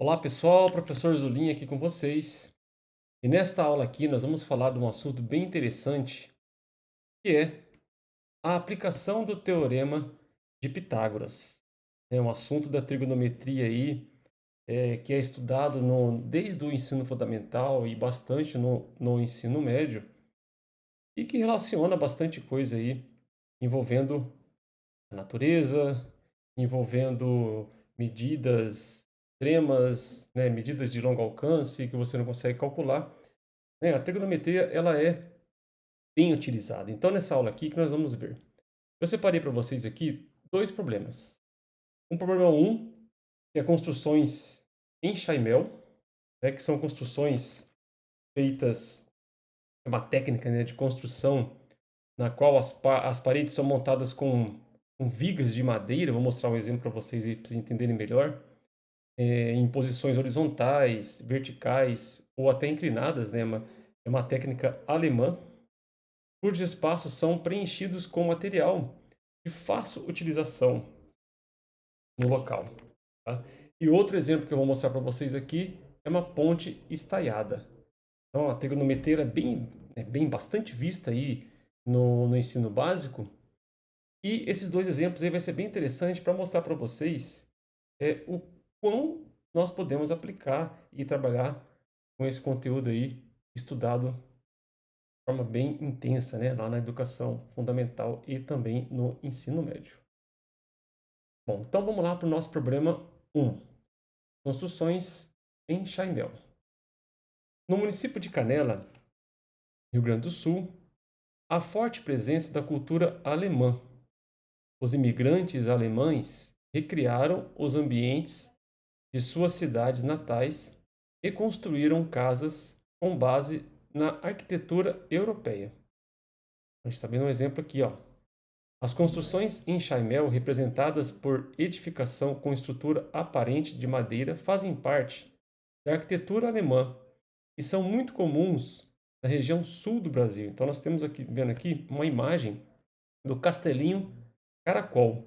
Olá pessoal, professor Zulim aqui com vocês. E nesta aula aqui nós vamos falar de um assunto bem interessante, que é a aplicação do Teorema de Pitágoras. É um assunto da trigonometria aí, que é estudado desde o ensino fundamental e bastante no ensino médio, e que relaciona bastante coisa aí envolvendo a natureza, envolvendo medidas extremas, né, medidas de longo alcance que você não consegue calcular. Né, a trigonometria ela é bem utilizada. Então, nessa aula aqui que nós vamos ver. Eu separei para vocês aqui dois problemas. Um problema um, que é construções em Chaimel, né, que são construções feitas, é uma técnica, né, de construção na qual as paredes são montadas com vigas de madeira. Vou mostrar um exemplo para vocês aí, para vocês entenderem melhor. Em posições horizontais, verticais ou até inclinadas, né? É uma técnica alemã, cujos espaços são preenchidos com material de fácil utilização no local. Tá? E outro exemplo que eu vou mostrar para vocês aqui é uma ponte estaiada. Então, a trigonometria é bem bastante vista aí no ensino básico. E esses dois exemplos aí vai ser bem interessante para mostrar para vocês o quão nós podemos aplicar e trabalhar com esse conteúdo aí estudado de forma bem intensa, né, lá na educação fundamental e também no ensino médio. Bom, então vamos lá para o nosso problema um: construções em Chaimel. No município de Canela, Rio Grande do Sul, há forte presença da cultura alemã. Os imigrantes alemães recriaram os ambientes de suas cidades natais e construíram casas com base na arquitetura europeia. A gente está vendo um exemplo aqui, ó. As construções em Chaimel, representadas por edificação com estrutura aparente de madeira, fazem parte da arquitetura alemã e são muito comuns na região sul do Brasil. Então nós temos aqui, vendo aqui, uma imagem do Castelinho Caracol,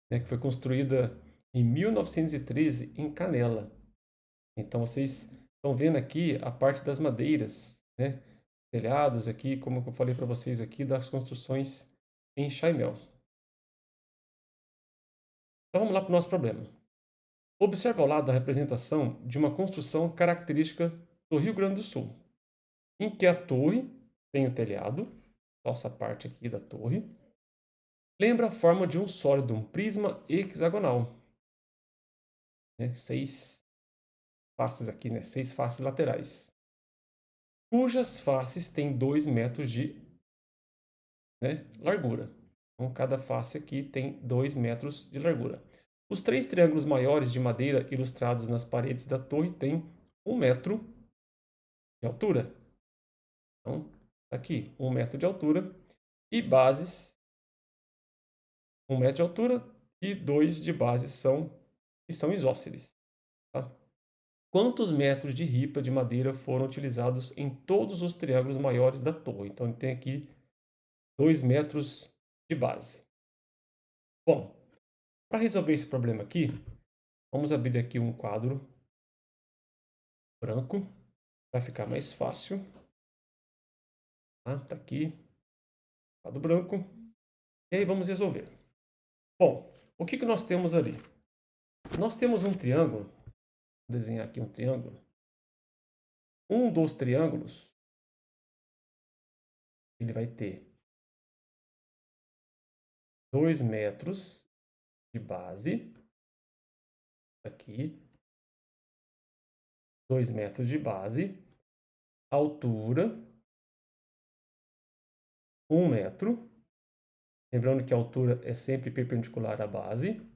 né, que foi construída em 1913 em Canela. Então vocês estão vendo aqui a parte das madeiras, né? Telhados aqui, como eu falei para vocês aqui, das construções em Chaimel. Então vamos lá para o nosso problema. Observe ao lado a representação de uma construção característica do Rio Grande do Sul, em que a torre tem o telhado, nossa parte aqui da torre, lembra a forma de um sólido, um prisma hexagonal, né? Seis faces aqui, né? Seis faces laterais, cujas faces têm 2 metros de, né, largura. Então, cada face aqui tem 2 metros de largura. Os três triângulos maiores de madeira ilustrados nas paredes da torre têm 1 metro de altura. Então, aqui, 1 metro de altura. E bases, 1 metro de altura. E 2 de base que são isósceles. Tá? Quantos metros de ripa de madeira foram utilizados em todos os triângulos maiores da torre? Então, tem aqui 2 metros de base. Bom, para resolver esse problema aqui, vamos abrir aqui um quadro branco para ficar mais fácil. Tá aqui, quadro branco. E aí vamos resolver. Bom, o que nós temos ali? Nós temos um triângulo. Vou desenhar aqui um triângulo. Um dos triângulos, ele vai ter 2 metros de base. Aqui, 2 metros de base. Altura, 1 metro. Lembrando que a altura é sempre perpendicular à base.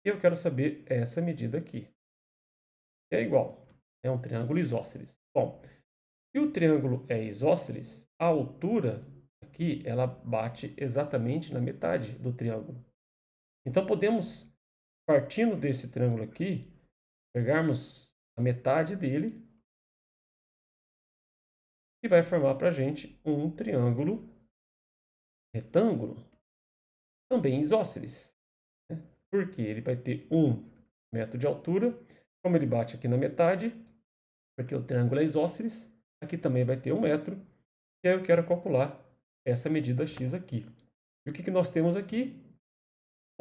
E eu quero saber essa medida aqui. É igual. É um triângulo isósceles. Bom, se o triângulo é isósceles, a altura aqui ela bate exatamente na metade do triângulo. Então podemos, partindo desse triângulo aqui, pegarmos a metade dele e vai formar para a gente um triângulo retângulo, também isósceles. Né? Porque ele vai ter 1 metro de altura Como ele bate aqui na metade, porque o triângulo é isósceles, aqui também vai ter 1 metro. E aí eu quero calcular essa medida x aqui. E o que nós temos aqui?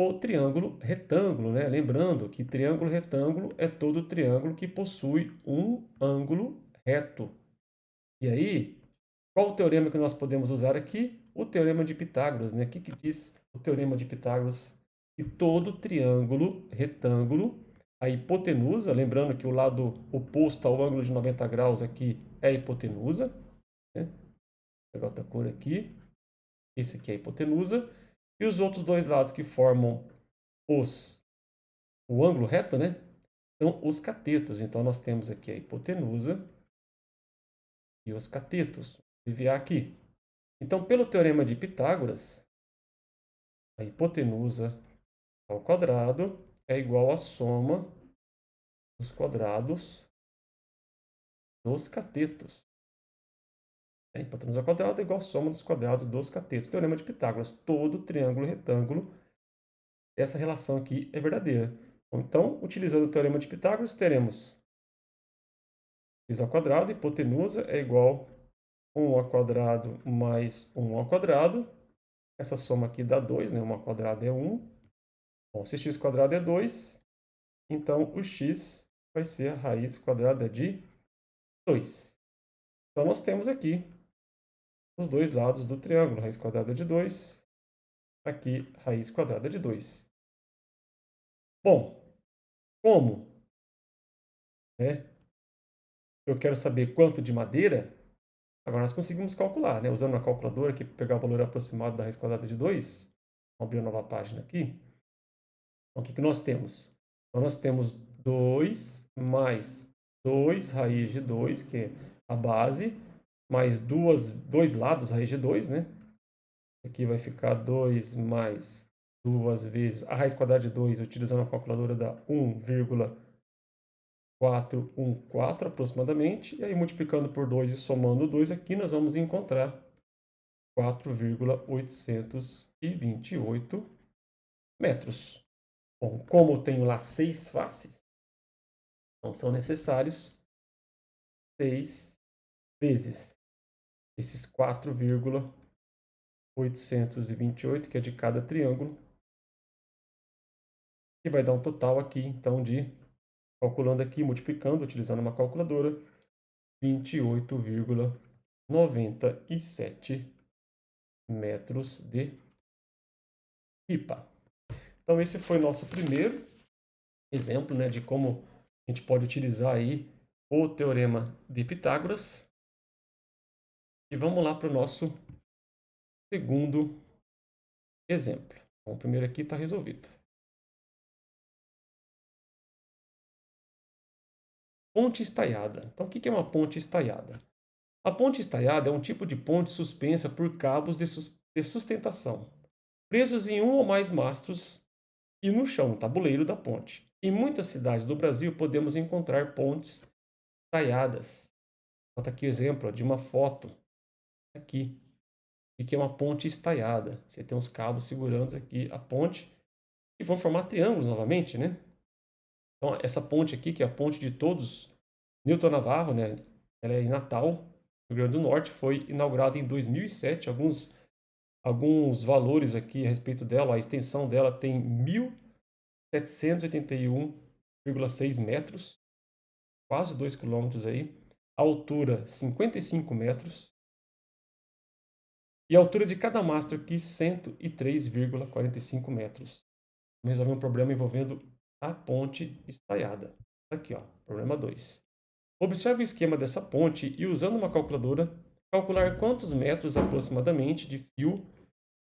O triângulo retângulo, né? Lembrando que triângulo retângulo é todo triângulo que possui um ângulo reto. E aí, qual o teorema que nós podemos usar aqui? O teorema de Pitágoras, né? O que diz o teorema de Pitágoras? Que todo triângulo retângulo, a hipotenusa, lembrando que o lado oposto ao ângulo de 90 graus aqui é a hipotenusa, né? Vou pegar outra cor aqui. Esse aqui é a hipotenusa. E os outros dois lados que formam o ângulo reto, né? São os catetos. Então, nós temos aqui a hipotenusa e os catetos. Vou aliviar aqui. Então, pelo teorema de Pitágoras, a hipotenusa ao quadrado é igual à soma dos quadrados dos catetos. A hipotenusa ao quadrado é igual à soma dos quadrados dos catetos. Teorema de Pitágoras. Todo triângulo retângulo, essa relação aqui é verdadeira. Então, utilizando o teorema de Pitágoras, teremos x ao quadrado, hipotenusa é igual a 1 ao quadrado mais 1 ao quadrado. Essa soma aqui dá 2, né? 1 ao quadrado é 1. Bom, se x quadrado é 2, então o x vai ser a raiz quadrada de 2. Então, nós temos aqui os dois lados do triângulo. Raiz quadrada de 2, aqui raiz quadrada de 2. Bom, como, né, eu quero saber quanto de madeira, agora nós conseguimos calcular, né? Usando uma calculadora aqui para pegar o valor aproximado da raiz quadrada de 2. Vamos abrir uma nova página aqui. Então, o que nós temos? Então, nós temos 2 mais 2 raiz de 2, que é a base, mais dois lados raiz de 2, né? Aqui vai ficar 2 mais 2 vezes a raiz quadrada de 2, utilizando a calculadora, dá 1,414 aproximadamente. E aí, multiplicando por 2 e somando 2 aqui, nós vamos encontrar 4,828 metros. Bom, como eu tenho lá 6 faces, então são necessários 6 vezes esses 4,828, que é de cada triângulo, que vai dar um total aqui, então, de, calculando aqui, multiplicando, utilizando uma calculadora, 28,97 metros de pipa. Então, esse foi nosso primeiro exemplo, né, de como a gente pode utilizar aí o teorema de Pitágoras. E vamos lá para o nosso segundo exemplo. Bom, o primeiro aqui está resolvido. Ponte estaiada. Então, o que é uma ponte estaiada? A ponte estaiada é um tipo de ponte suspensa por cabos de sustentação, presos em um ou mais mastros e no chão, no tabuleiro da ponte. Em muitas cidades do Brasil podemos encontrar pontes estaiadas. Está aqui o exemplo de uma foto aqui, e que é uma ponte estaiada. Você tem uns cabos segurando aqui a ponte e vão formar triângulos novamente, né? Então, essa ponte aqui, que é a ponte de todos, Newton Navarro, né? Ela é em Natal, Rio Grande do Norte, foi inaugurada em 2007. Alguns valores aqui a respeito dela. A extensão dela tem 1.781,6 metros, quase 2 quilômetros aí. A altura, 55 metros. E a altura de cada mastro aqui, 103,45 metros. Vamos resolver um problema envolvendo a ponte estaiada. Aqui, ó, problema 2. Observe o esquema dessa ponte e, usando uma calculadora, calcular quantos metros aproximadamente de fio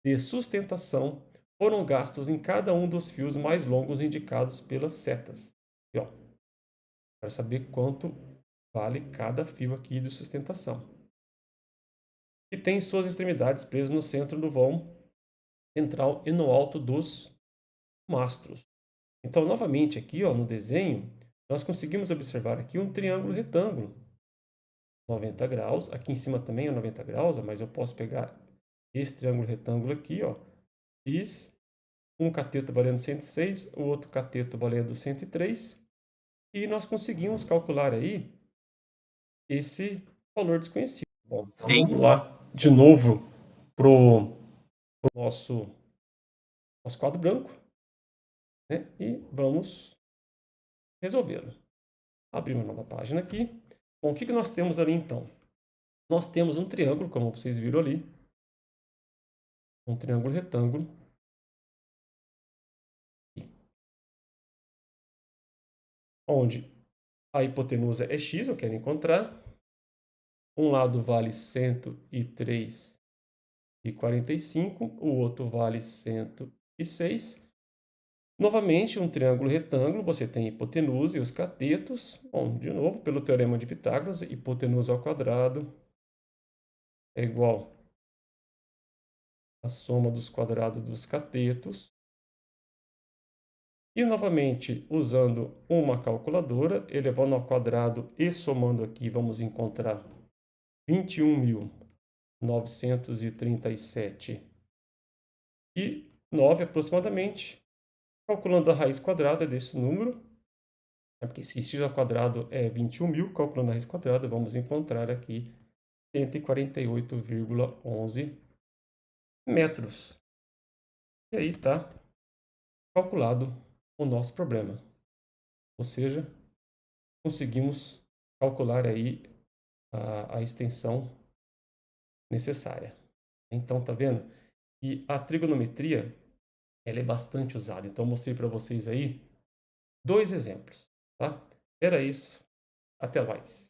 de sustentação foram gastos em cada um dos fios mais longos indicados pelas setas. Aqui, ó. Quero saber quanto vale cada fio aqui de sustentação. E tem suas extremidades presas no centro do vão central e no alto dos mastros. Então, novamente, aqui, ó, no desenho, nós conseguimos observar aqui um triângulo retângulo. 90 graus. Aqui em cima também é 90 graus, mas eu posso pegar esse triângulo retângulo aqui, ó. X, um cateto valendo 106, o outro cateto valendo 103. e nós conseguimos calcular aí esse valor desconhecido. Bom, então vamos lá de novo para o nosso quadro branco, né? E vamos resolvê-lo. Abrir uma nova página aqui. Bom, o que nós temos ali então? Nós temos um triângulo, como vocês viram ali, um triângulo retângulo, onde a hipotenusa é x, eu quero encontrar. Um lado vale 103,45, o outro vale 106. Novamente, um triângulo retângulo, você tem hipotenusa e os catetos. Bom, de novo, pelo teorema de Pitágoras, hipotenusa ao quadrado é igual à soma dos quadrados dos catetos. E novamente, usando uma calculadora, elevando ao quadrado e somando aqui, vamos encontrar 21.937,9 aproximadamente. Calculando a raiz quadrada desse número, porque se x ao quadrado é 21.000, calculando a raiz quadrada, vamos encontrar aqui 148,11 metros. E aí está calculado o nosso problema. Ou seja, conseguimos calcular aí a extensão necessária. Então, tá vendo? E a trigonometria, ela é bastante usada. Então, eu mostrei para vocês aí 2 exemplos, tá? Era isso. Até mais.